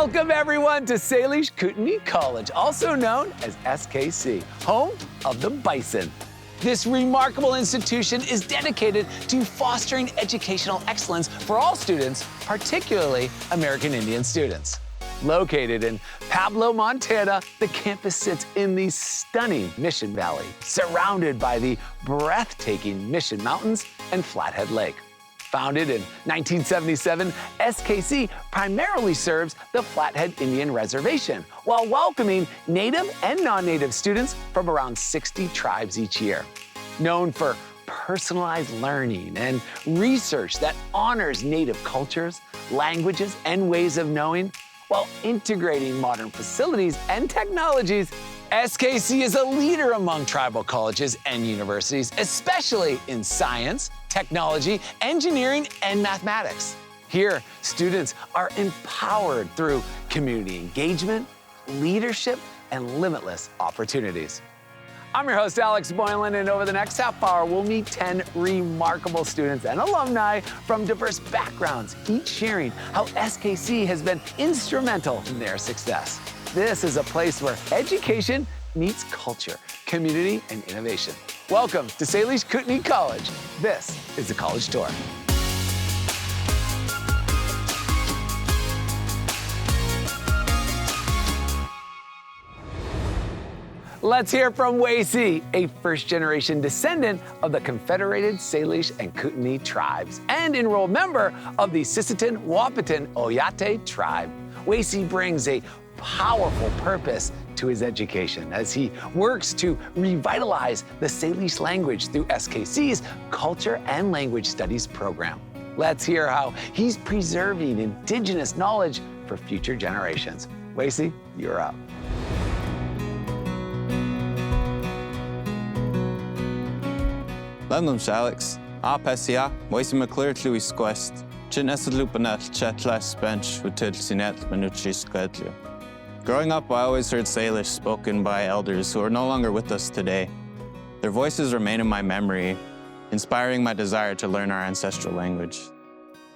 Welcome everyone to Salish Kootenai College, also known as SKC, home of the bison. This remarkable institution is dedicated to fostering educational excellence for all students, particularly American Indian students. Located in Pablo, Montana, the campus sits in the stunning Mission Valley, surrounded by the breathtaking Mission Mountains and Flathead Lake. Founded in 1977, SKC primarily serves the Flathead Indian Reservation while welcoming native and non-native students from around 60 tribes each year. Known for personalized learning and research that honors native cultures, languages, and ways of knowing, while integrating modern facilities and technologies, SKC is a leader among tribal colleges and universities, especially in science, technology, engineering, and mathematics. Here, students are empowered through community engagement, leadership, and limitless opportunities. I'm your host, Alex Boylan, and over the next half hour, we'll meet 10 remarkable students and alumni from diverse backgrounds, each sharing how SKC has been instrumental in their success. This is a place where education meets culture, community, and innovation. Welcome to Salish Kootenai College. This is the College Tour. Let's hear from Wacey, a first-generation descendant of the Confederated Salish and Kootenai tribes and enrolled member of the Sisseton Wahpeton Oyate tribe. Wacey brings a powerful purpose to his education as he works to revitalize the Séliš language through SKC's Culture and Language Studies program. Let's hear how he's preserving indigenous knowledge for future generations. Wacey, you're up. London Alex, Pesia, Wacey McClure Louis Quest, Chin Esalupanat Chetlas Bench with Sinet Manuchis Quedlu. Growing up, I always heard Séliš spoken by elders who are no longer with us today. Their voices remain in my memory, inspiring my desire to learn our ancestral language.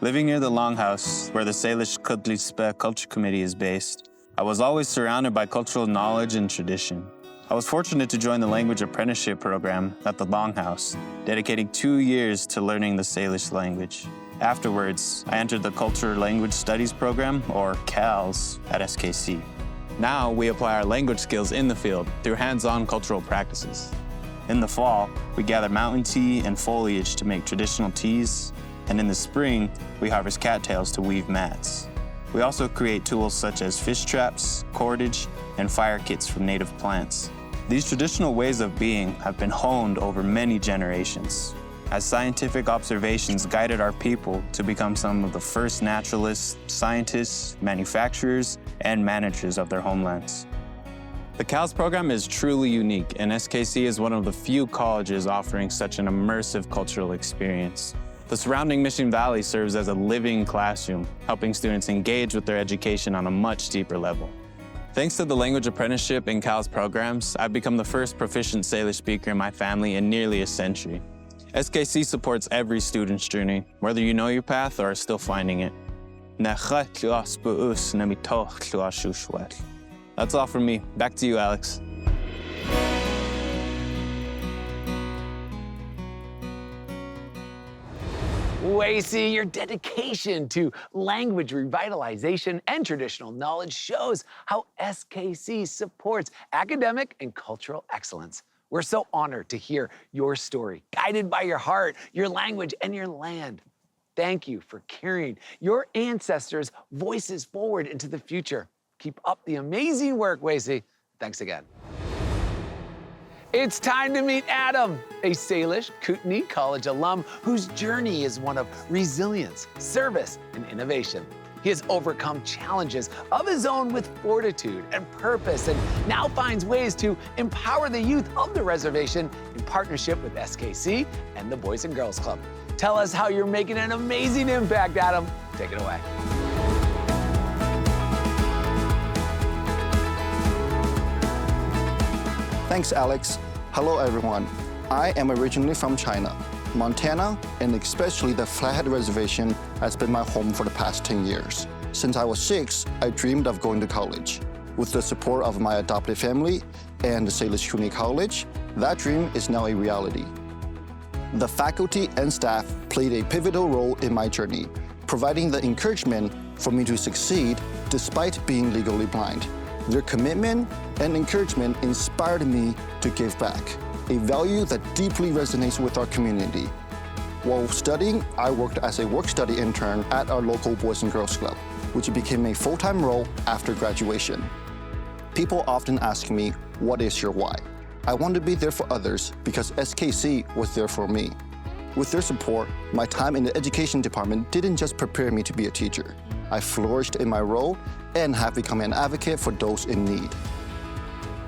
Living near the Longhouse, where the Salish Kootenai Ispé Culture Committee is based, I was always surrounded by cultural knowledge and tradition. I was fortunate to join the language apprenticeship program at the Longhouse, dedicating 2 years to learning the Séliš language. Afterwards, I entered the Culture Language Studies program, or CALS, at SKC. Now, we apply our language skills in the field through hands-on cultural practices. In the fall, we gather mountain tea and foliage to make traditional teas, and in the spring, we harvest cattails to weave mats. We also create tools such as fish traps, cordage, and fire kits from native plants. These traditional ways of being have been honed over many generations, as scientific observations guided our people to become some of the first naturalists, scientists, manufacturers, and managers of their homelands. The CALS program is truly unique, and SKC is one of the few colleges offering such an immersive cultural experience. The surrounding Mission Valley serves as a living classroom, helping students engage with their education on a much deeper level. Thanks to the language apprenticeship and CALS programs, I've become the first proficient Séliš speaker in my family in nearly a century. SKC supports every student's journey, whether you know your path or are still finding it. That's all from me. Back to you, Alex. Wacey, your dedication to language revitalization and traditional knowledge shows how SKC supports academic and cultural excellence. We're so honored to hear your story, guided by your heart, your language, and your land. Thank you for carrying your ancestors' voices forward into the future. Keep up the amazing work, Wacey. Thanks again. It's time to meet Adam, a Salish Kootenai College alum whose journey is one of resilience, service, and innovation. He has overcome challenges of his own with fortitude and purpose, and now finds ways to empower the youth of the reservation in partnership with SKC and the Boys and Girls Club. Tell us how you're making an amazing impact, Adam. Take it away. Thanks, Alex. Hello, everyone. I am originally from China. Montana, and especially the Flathead Reservation, has been my home for the past 10 years. Since I was 6, I dreamed of going to college. With the support of my adopted family and the Salish Kootenai College, that dream is now a reality. The faculty and staff played a pivotal role in my journey, providing the encouragement for me to succeed despite being legally blind. Their commitment and encouragement inspired me to give back, a value that deeply resonates with our community. While studying, I worked as a work-study intern at our local Boys and Girls Club, which became a full-time role after graduation. People often ask me, what is your why? I want to be there for others because SKC was there for me. With their support, my time in the education department didn't just prepare me to be a teacher. I flourished in my role and have become an advocate for those in need.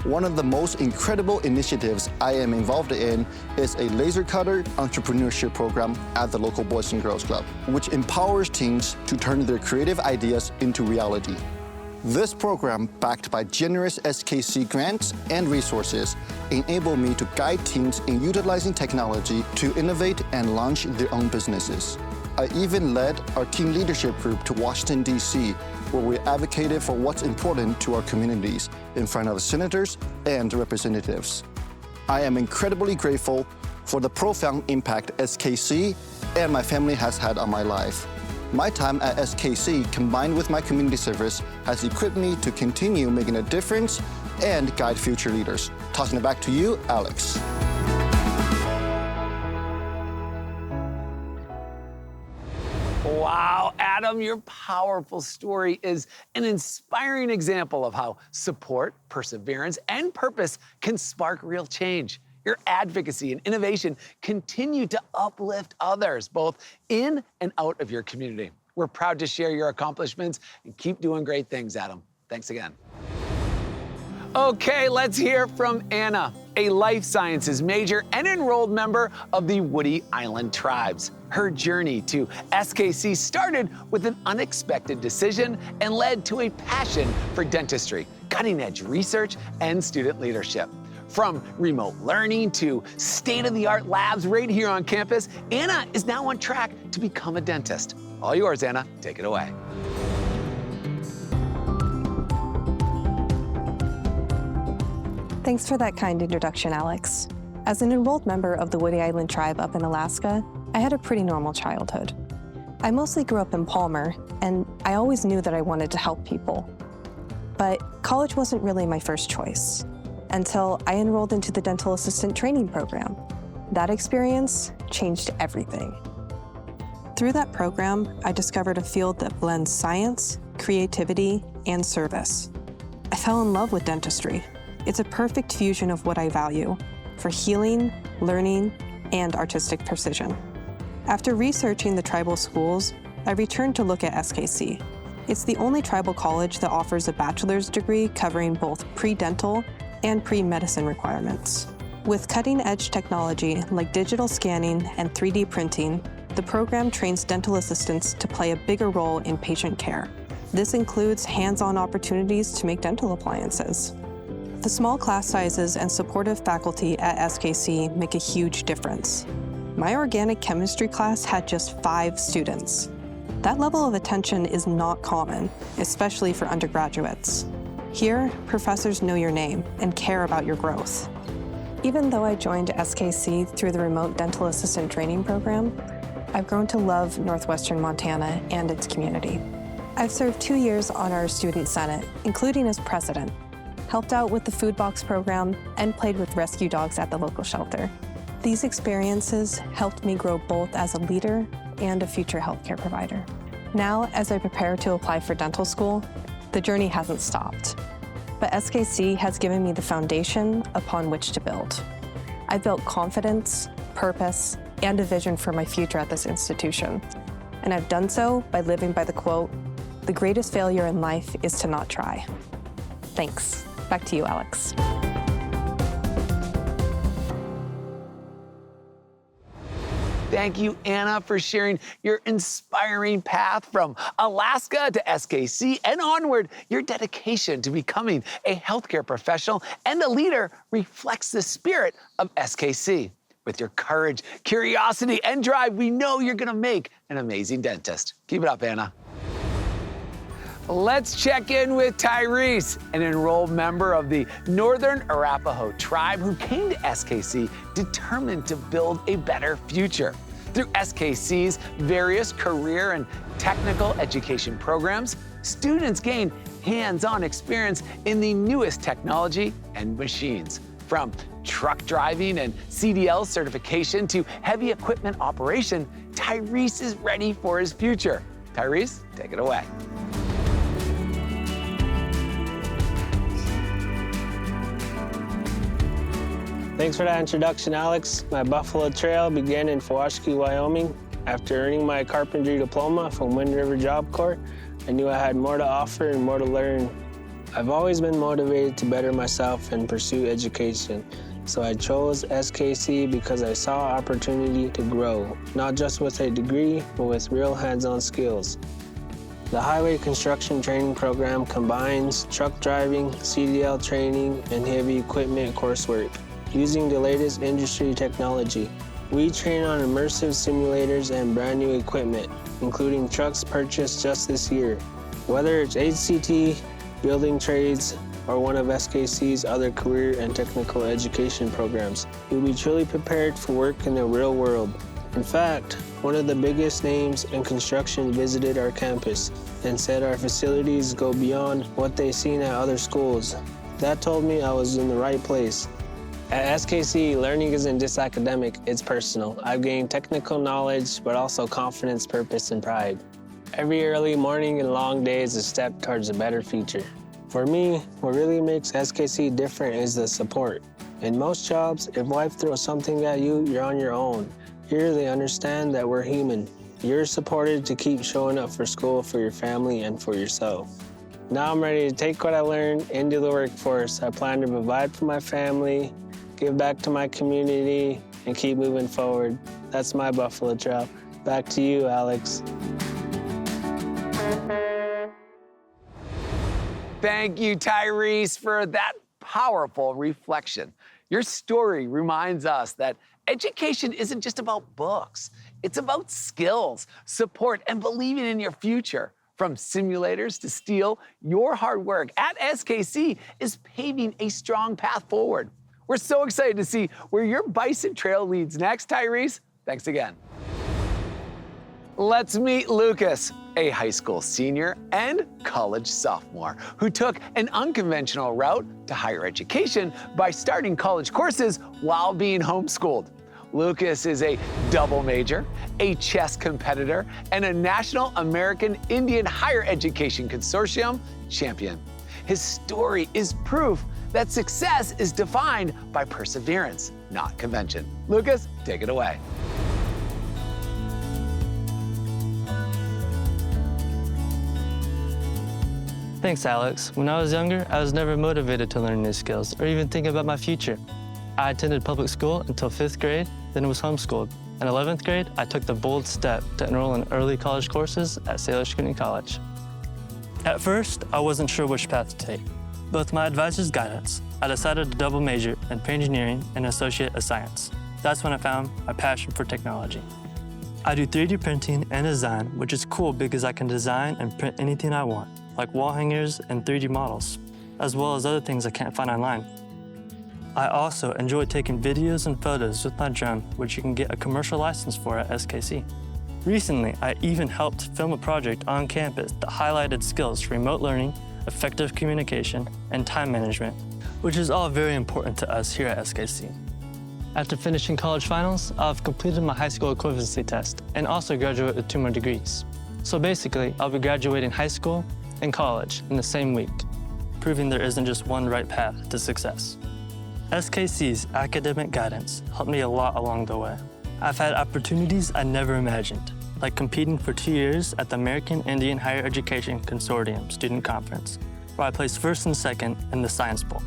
One of the most incredible initiatives I am involved in is a laser cutter entrepreneurship program at the local Boys and Girls Club, which empowers teens to turn their creative ideas into reality. This program, backed by generous SKC grants and resources, enabled me to guide teens in utilizing technology to innovate and launch their own businesses. I even led our teen leadership group to Washington, D.C., where we advocated for what's important to our communities in front of senators and representatives. I am incredibly grateful for the profound impact SKC and my family has had on my life. My time at SKC, combined with my community service, has equipped me to continue making a difference and guide future leaders. Tossing it back to you, Alex. Wow, Adam, your powerful story is an inspiring example of how support, perseverance, and purpose can spark real change. Your advocacy and innovation continue to uplift others, both in and out of your community. We're proud to share your accomplishments and keep doing great things, Adam. Thanks again. Okay, let's hear from Anna, a life sciences major and enrolled member of the Woody Island Tribes. Her journey to SKC started with an unexpected decision and led to a passion for dentistry, cutting-edge research, and student leadership. From remote learning to state-of-the-art labs right here on campus, Anna is now on track to become a dentist. All yours, Anna. Take it away. Thanks for that kind introduction, Alex. As an enrolled member of the Woody Island tribe up in Alaska, I had a pretty normal childhood. I mostly grew up in Palmer, and I always knew that I wanted to help people. But college wasn't really my first choice until I enrolled into the dental assistant training program. That experience changed everything. Through that program, I discovered a field that blends science, creativity, and service. I fell in love with dentistry. It's a perfect fusion of what I value for healing, learning, and artistic precision. After researching the tribal schools, I returned to look at SKC. It's the only tribal college that offers a bachelor's degree covering both pre-dental and pre-medicine requirements. With cutting-edge technology like digital scanning and 3D printing, the program trains dental assistants to play a bigger role in patient care. This includes hands-on opportunities to make dental appliances. The small class sizes and supportive faculty at SKC make a huge difference. My organic chemistry class had just 5 students. That level of attention is not common, especially for undergraduates. Here, professors know your name and care about your growth. Even though I joined SKC through the remote dental assistant training program, I've grown to love Northwestern Montana and its community. I've served 2 years on our student senate, including as president, helped out with the food box program, and played with rescue dogs at the local shelter. These experiences helped me grow both as a leader and a future healthcare provider. Now, as I prepare to apply for dental school, the journey hasn't stopped. But SKC has given me the foundation upon which to build. I've built confidence, purpose, and a vision for my future at this institution. And I've done so by living by the quote, "The greatest failure in life is to not try." Thanks. Back to you, Alex. Thank you, Anna, for sharing your inspiring path from Alaska to SKC and onward. Your dedication to becoming a healthcare professional and a leader reflects the spirit of SKC. With your courage, curiosity, and drive, we know you're gonna make an amazing dentist. Keep it up, Anna. Let's check in with Tyrese, an enrolled member of the Northern Arapaho tribe who came to SKC determined to build a better future. Through SKC's various career and technical education programs, students gain hands-on experience in the newest technology and machines. From truck driving and CDL certification to heavy equipment operation, Tyrese is ready for his future. Tyrese, take it away. Thanks for that introduction, Alex. My Buffalo Trail began in Fawashki, Wyoming. After earning my carpentry diploma from Wind River Job Corps, I knew I had more to offer and more to learn. I've always been motivated to better myself and pursue education, so I chose SKC because I saw opportunity to grow, not just with a degree, but with real hands-on skills. The Highway Construction Training Program combines truck driving, CDL training, and heavy equipment coursework, using the latest industry technology. We train on immersive simulators and brand new equipment, including trucks purchased just this year. Whether it's HCT, building trades, or one of SKC's other career and technical education programs, you'll be truly prepared for work in the real world. In fact, one of the biggest names in construction visited our campus and said our facilities go beyond what they've seen at other schools. That told me I was in the right place. At SKC, learning isn't just academic, it's personal. I've gained technical knowledge, but also confidence, purpose, and pride. Every early morning and long day is a step towards a better future. For me, what really makes SKC different is the support. In most jobs, if life throws something at you, you're on your own. Here, they understand that we're human. You're supported to keep showing up for school, for your family, and for yourself. Now I'm ready to take what I learned into the workforce. I plan to provide for my family, give back to my community, and keep moving forward. That's my Buffalo Trail. Back to you, Alex. Thank you, Tyrese, for that powerful reflection. Your story reminds us that education isn't just about books. It's about skills, support, and believing in your future. From simulators to steel, your hard work at SKC is paving a strong path forward. We're so excited to see where your Bison Trail leads next, Tyrese. Thanks again. Let's meet Lucas, a high school senior and college sophomore who took an unconventional route to higher education by starting college courses while being homeschooled. Lucas is a double major, a chess competitor, and a National American Indian Higher Education Consortium champion. His story is proof that success is defined by perseverance, not convention. Lucas, take it away. Thanks, Alex. When I was younger, I was never motivated to learn new skills or even think about my future. I attended public school until 5th grade, then was homeschooled. In 11th grade, I took the bold step to enroll in early college courses at Salish Kootenai College. At first, I wasn't sure which path to take. But with my advisor's guidance, I decided to double major in pre-engineering and associate of science. That's when I found my passion for technology. I do 3D printing and design, which is cool because I can design and print anything I want, like wall hangers and 3D models, as well as other things I can't find online. I also enjoy taking videos and photos with my drone, which you can get a commercial license for at SKC. Recently, I even helped film a project on campus that highlighted skills for remote learning, effective communication, and time management, which is all very important to us here at SKC. After finishing college finals, I've completed my high school equivalency test and also graduated with 2 more degrees. So basically, I'll be graduating high school and college in the same week, proving there isn't just one right path to success. SKC's academic guidance helped me a lot along the way. I've had opportunities I never imagined, like competing for 2 years at the American Indian Higher Education Consortium Student Conference, where I placed 1st and 2nd in the Science Bowl.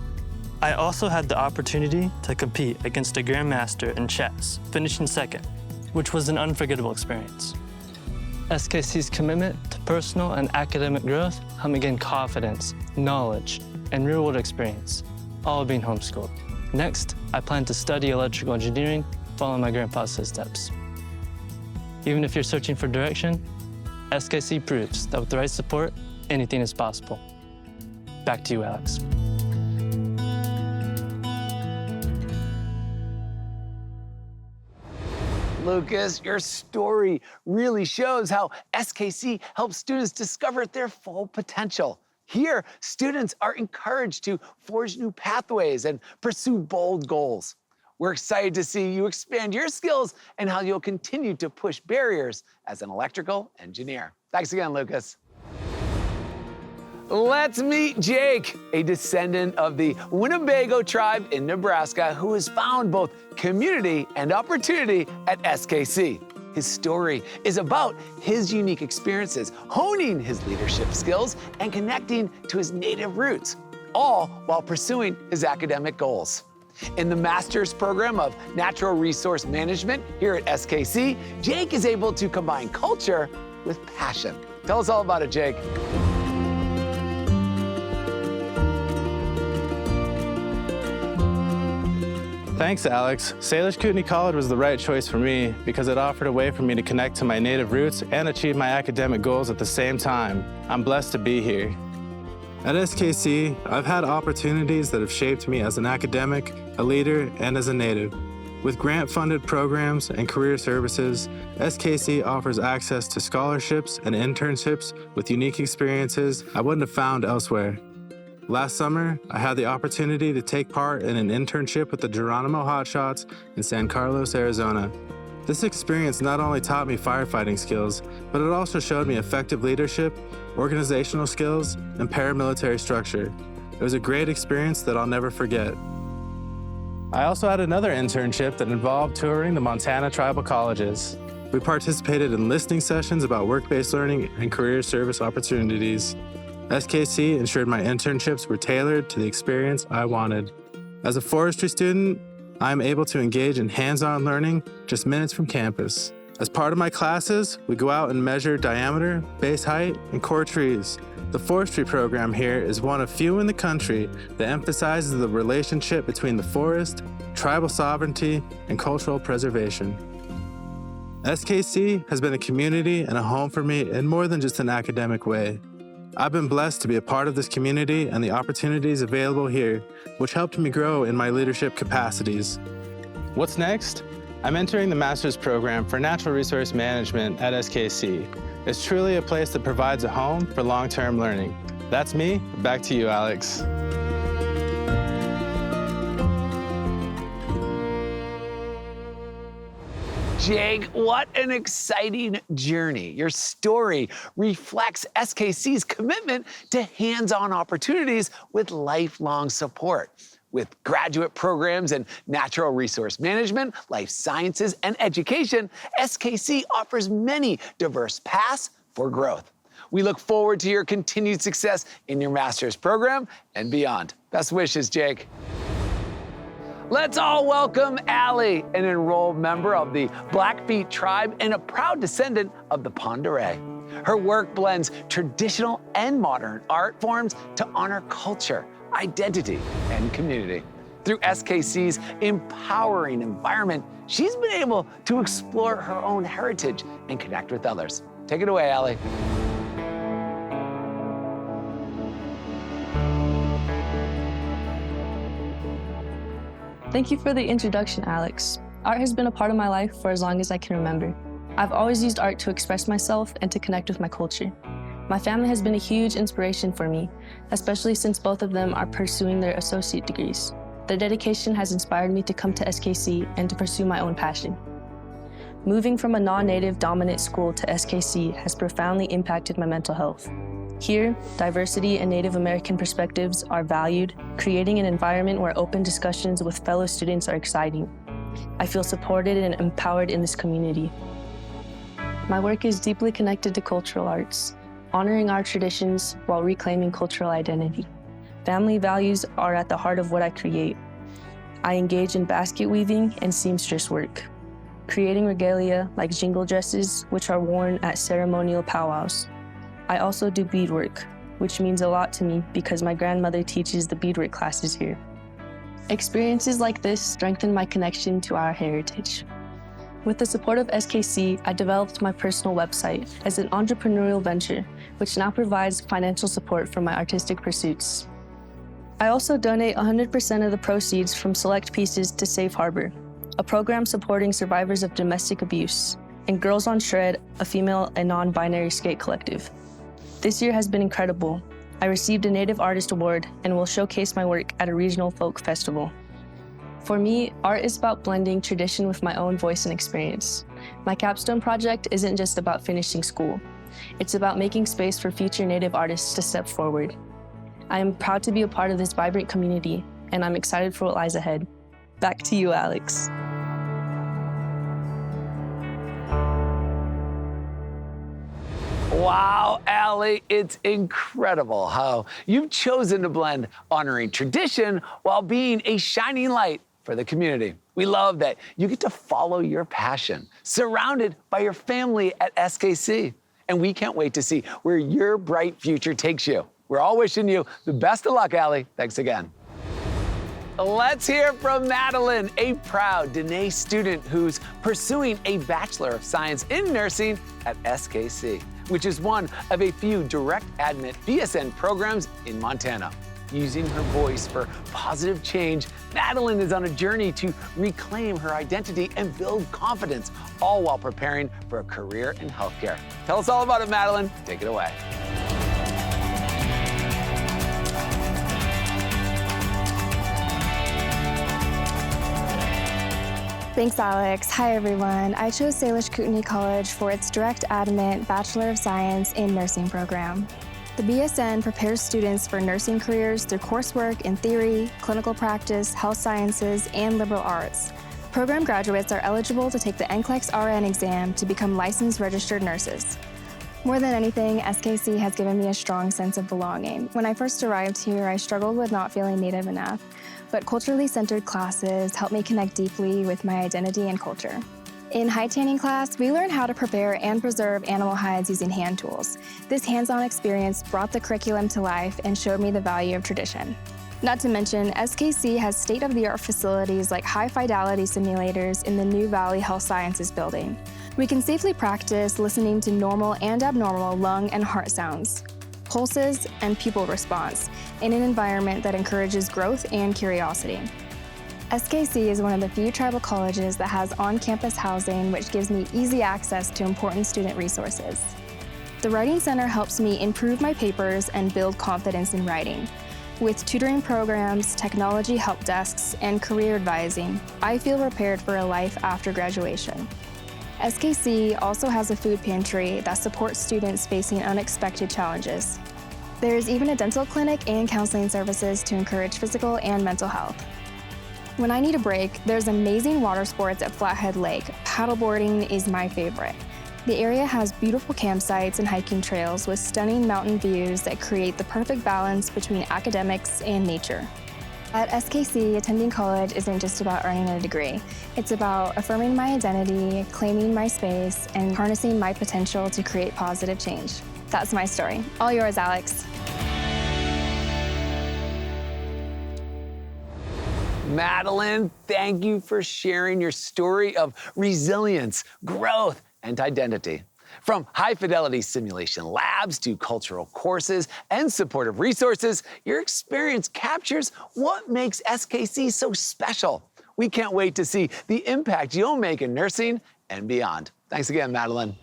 I also had the opportunity to compete against a grandmaster in chess, finishing 2nd, which was an unforgettable experience. SKC's commitment to personal and academic growth helped me gain confidence, knowledge, and real-world experience, all being homeschooled. Next, I plan to study electrical engineering, following my grandpa's footsteps. Even if you're searching for direction, SKC proves that with the right support, anything is possible. Back to you, Alex. Lucas, your story really shows how SKC helps students discover their full potential. Here, students are encouraged to forge new pathways and pursue bold goals. We're excited to see you expand your skills and how you'll continue to push barriers as an electrical engineer. Thanks again, Lucas. Let's meet Jake, a descendant of the Winnebago tribe in Nebraska who has found both community and opportunity at SKC. His story is about his unique experiences, honing his leadership skills and connecting to his native roots, all while pursuing his academic goals. In the master's program of natural resource management here at SKC, Jake is able to combine culture with passion. Tell us all about it, Jake. Thanks, Alex. Salish Kootenai College was the right choice for me because it offered a way for me to connect to my native roots and achieve my academic goals at the same time. I'm blessed to be here. At SKC, I've had opportunities that have shaped me as an academic, a leader, and as a native. With grant-funded programs and career services, SKC offers access to scholarships and internships with unique experiences I wouldn't have found elsewhere. Last summer, I had the opportunity to take part in an internship with the Geronimo Hotshots in San Carlos, Arizona. This experience not only taught me firefighting skills, but it also showed me effective leadership, organizational skills, and paramilitary structure. It was a great experience that I'll never forget. I also had another internship that involved touring the Montana tribal colleges. We participated in listening sessions about work-based learning and career service opportunities. SKC ensured my internships were tailored to the experience I wanted. As a forestry student, I am able to engage in hands-on learning just minutes from campus. As part of my classes, we go out and measure diameter, base height, and core trees. The forestry program here is one of few in the country that emphasizes the relationship between the forest, tribal sovereignty, and cultural preservation. SKC has been a community and a home for me in more than just an academic way. I've been blessed to be a part of this community and the opportunities available here, which helped me grow in my leadership capacities. What's next? I'm entering the master's program for natural resource management at SKC. It's truly a place that provides a home for long-term learning. That's me. Back to you, Alex. Jake, what an exciting journey. Your story reflects SKC's commitment to hands-on opportunities with lifelong support. With graduate programs in natural resource management, life sciences, and education, SKC offers many diverse paths for growth. We look forward to your continued success in your master's program and beyond. Best wishes, Jake. Let's all welcome Allie, an enrolled member of the Blackfeet tribe and a proud descendant of the Pend d'Oreille. Her work blends traditional and modern art forms to honor culture, identity, and community. Through SKC's empowering environment, she's been able to explore her own heritage and connect with others. Take it away, Allie. Thank you for the introduction, Alex. Art has been a part of my life for as long as I can remember. I've always used art to express myself and to connect with my culture. My family has been a huge inspiration for me, especially since both of them are pursuing their associate degrees. Their dedication has inspired me to come to SKC and to pursue my own passion. Moving from a non-native dominant school to SKC has profoundly impacted my mental health. Here, diversity and Native American perspectives are valued, creating an environment where open discussions with fellow students are exciting. I feel supported and empowered in this community. My work is deeply connected to cultural arts, honoring our traditions while reclaiming cultural identity. Family values are at the heart of what I create. I engage in basket weaving and seamstress work, creating regalia like jingle dresses, which are worn at ceremonial powwows. I also do beadwork, which means a lot to me because my grandmother teaches the beadwork classes here. Experiences like this strengthen my connection to our heritage. With the support of SKC, I developed my personal website as an entrepreneurial venture, which now provides financial support for my artistic pursuits. I also donate 100% of the proceeds from select pieces to Safe Harbor, a program supporting survivors of domestic abuse, and Girls on Shred, a female and non-binary skate collective. This year has been incredible. I received a Native Artist Award and will showcase my work at a regional folk festival. For me, art is about blending tradition with my own voice and experience. My capstone project isn't just about finishing school. It's about making space for future Native artists to step forward. I am proud to be a part of this vibrant community, and I'm excited for what lies ahead. Back to you, Alex. Wow, Allie, it's incredible how you've chosen to blend honoring tradition while being a shining light for the community. We love that you get to follow your passion, surrounded by your family at SKC. And we can't wait to see where your bright future takes you. We're all wishing you the best of luck, Allie. Thanks again. Let's hear from Madeline, a proud Dene student who's pursuing a Bachelor of Science in Nursing at SKC, which is one of a few direct admit BSN programs in Montana. Using her voice for positive change, Madeline is on a journey to reclaim her identity and build confidence, all while preparing for a career in healthcare. Tell us all about it, Madeline. Take it away. Thanks, Alex. Hi, everyone. I chose Salish Kootenai College for its direct admit Bachelor of Science in Nursing program. The BSN prepares students for nursing careers through coursework in theory, clinical practice, health sciences, and liberal arts. Program graduates are eligible to take the NCLEX RN exam to become licensed registered nurses. More than anything, SKC has given me a strong sense of belonging. When I first arrived here, I struggled with not feeling Native enough, but culturally centered classes helped me connect deeply with my identity and culture. In hide tanning class, we learned how to prepare and preserve animal hides using hand tools. This hands-on experience brought the curriculum to life and showed me the value of tradition. Not to mention, SKC has state-of-the-art facilities like high-fidelity simulators in the New Valley Health Sciences building. We can safely practice listening to normal and abnormal lung and heart sounds, pulses, and pupil response in an environment that encourages growth and curiosity. SKC is one of the few tribal colleges that has on-campus housing, which gives me easy access to important student resources. The Writing Center helps me improve my papers and build confidence in writing. With tutoring programs, technology help desks, and career advising, I feel prepared for a life after graduation. SKC also has a food pantry that supports students facing unexpected challenges. There is even a dental clinic and counseling services to encourage physical and mental health. When I need a break, there's amazing water sports at Flathead Lake. Paddleboarding is my favorite. The area has beautiful campsites and hiking trails with stunning mountain views that create the perfect balance between academics and nature. At SKC, attending college isn't just about earning a degree. It's about affirming my identity, claiming my space, and harnessing my potential to create positive change. That's my story. All yours, Alex. Madeline, thank you for sharing your story of resilience, growth, and identity. From high-fidelity simulation labs to cultural courses and supportive resources, your experience captures what makes SKC so special. We can't wait to see the impact you'll make in nursing and beyond. Thanks again, Madeline.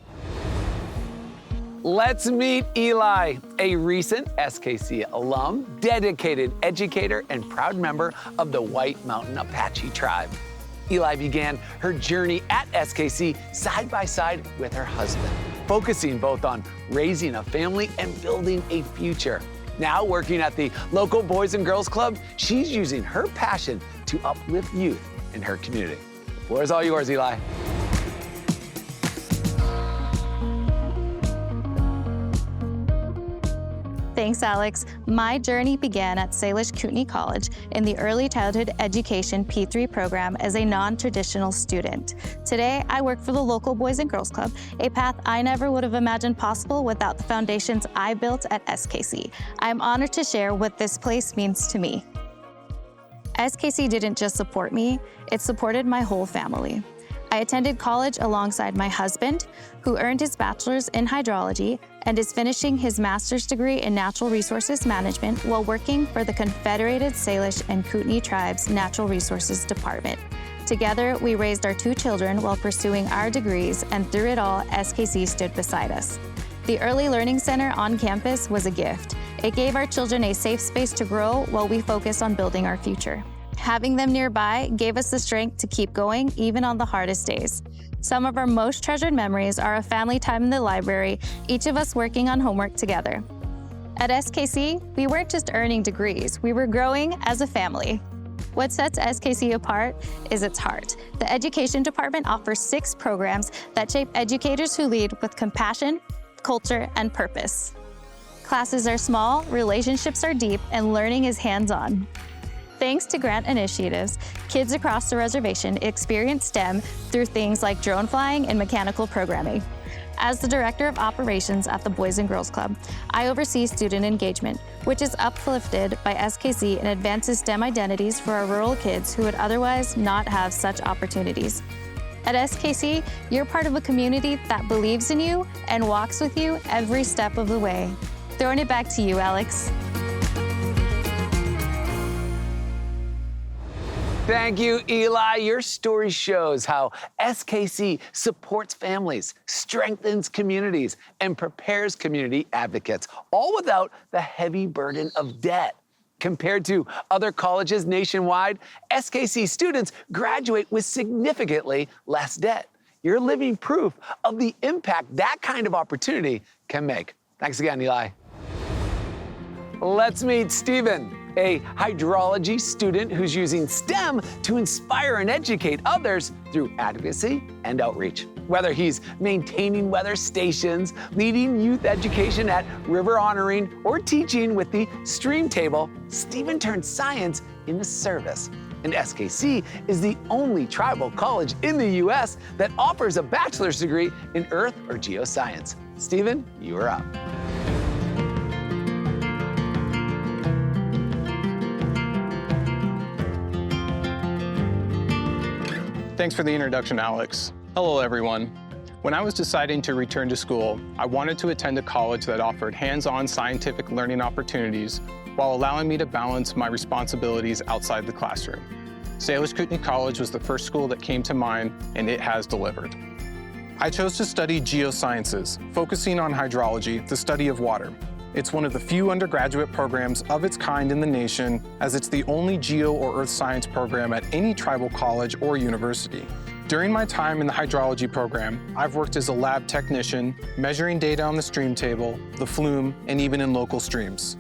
Let's meet Eli, a recent SKC alum, dedicated educator, and proud member of the White Mountain Apache tribe. Eli began her journey at SKC side by side with her husband, focusing both on raising a family and building a future. Now working at the local Boys and Girls Club, she's using her passion to uplift youth in her community. The floor is all yours, Eli. Thanks, Alex. My journey began at Salish Kootenai College in the Early Childhood Education P3 program as a non-traditional student. Today, I work for the local Boys and Girls Club, a path I never would have imagined possible without the foundations I built at SKC. I'm honored to share what this place means to me. SKC didn't just support me, it supported my whole family. I attended college alongside my husband, who earned his bachelor's in hydrology and is finishing his master's degree in natural resources management while working for the Confederated Salish and Kootenai Tribes Natural Resources Department. Together, we raised our 2 children while pursuing our degrees, and through it all, SKC stood beside us. The Early Learning Center on campus was a gift. It gave our children a safe space to grow while we focused on building our future. Having them nearby gave us the strength to keep going even on the hardest days. Some of our most treasured memories are a family time in the library, each of us working on homework together. At SKC, we weren't just earning degrees, we were growing as a family. What sets SKC apart is its heart. The Education Department offers 6 programs that shape educators who lead with compassion, culture, and purpose. Classes are small, relationships are deep, and learning is hands-on. Thanks to grant initiatives, kids across the reservation experience STEM through things like drone flying and mechanical programming. As the Director of Operations at the Boys and Girls Club, I oversee student engagement, which is uplifted by SKC and advances STEM identities for our rural kids who would otherwise not have such opportunities. At SKC, you're part of a community that believes in you and walks with you every step of the way. Throwing it back to you, Alex. Thank you, Eli. Your story shows how SKC supports families, strengthens communities, and prepares community advocates, all without the heavy burden of debt. Compared to other colleges nationwide, SKC students graduate with significantly less debt. You're living proof of the impact that kind of opportunity can make. Thanks again, Eli. Let's meet Stephen, a hydrology student who's using STEM to inspire and educate others through advocacy and outreach. Whether he's maintaining weather stations, leading youth education at river honoring, or teaching with the stream table, Stephen turned science into service. And SKC is the only tribal college in the U.S. that offers a bachelor's degree in earth or geoscience. Stephen, you are up. Thanks for the introduction, Alex. Hello, everyone. When I was deciding to return to school, I wanted to attend a college that offered hands-on scientific learning opportunities while allowing me to balance my responsibilities outside the classroom. Salish Kootenai College was the first school that came to mind, and it has delivered. I chose to study geosciences, focusing on hydrology, the study of water. It's one of the few undergraduate programs of its kind in the nation, as it's the only geo or earth science program at any tribal college or university. During my time in the hydrology program, I've worked as a lab technician, measuring data on the stream table, the flume, and even in local streams.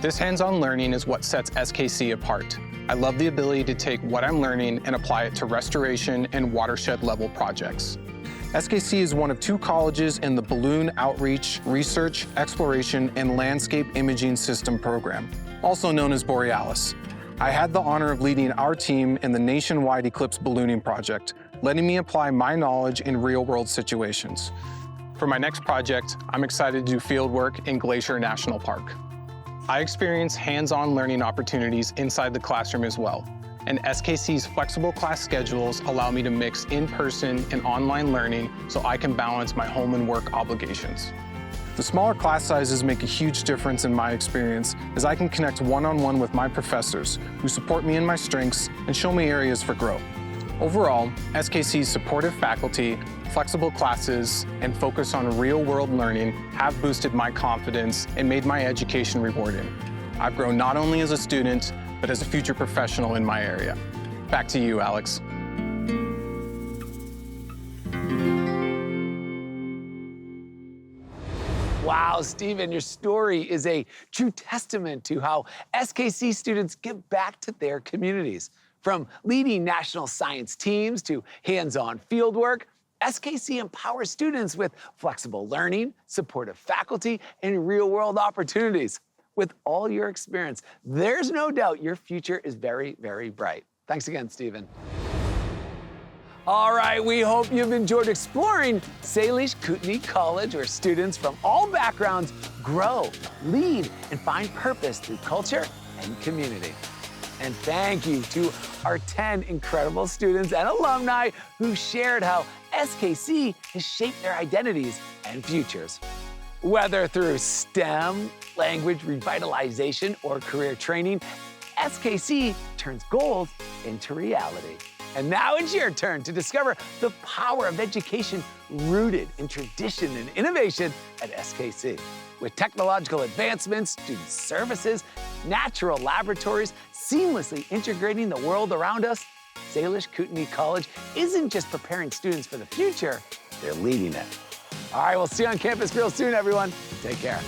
This hands-on learning is what sets SKC apart. I love the ability to take what I'm learning and apply it to restoration and watershed level projects. SKC is one of 2 colleges in the Balloon Outreach, Research, Exploration, and Landscape Imaging System program, also known as Borealis. I had the honor of leading our team in the nationwide eclipse ballooning project, letting me apply my knowledge in real-world situations. For my next project, I'm excited to do field work in Glacier National Park. I experience hands-on learning opportunities inside the classroom as well, and SKC's flexible class schedules allow me to mix in-person and online learning so I can balance my home and work obligations. The smaller class sizes make a huge difference in my experience, as I can connect one-on-one with my professors who support me in my strengths and show me areas for growth. Overall, SKC's supportive faculty, flexible classes, and focus on real-world learning have boosted my confidence and made my education rewarding. I've grown not only as a student, but as a future professional in my area. Back to you, Alex. Wow, Stephen, your story is a true testament to how SKC students give back to their communities. From leading national science teams to hands-on fieldwork, SKC empowers students with flexible learning, supportive faculty, and real-world opportunities. With all your experience, there's no doubt your future is very, very bright. Thanks again, Stephen. All right, we hope you've enjoyed exploring Salish Kootenai College, where students from all backgrounds grow, lead, and find purpose through culture and community. And thank you to our 10 incredible students and alumni who shared how SKC has shaped their identities and futures. Whether through STEM, language revitalization, or career training, SKC turns goals into reality. And now it's your turn to discover the power of education rooted in tradition and innovation at SKC. With technological advancements, student services, natural laboratories, seamlessly integrating the world around us, Salish Kootenai College isn't just preparing students for the future, they're leading it. All right, we'll see you on campus real soon, everyone. Take care.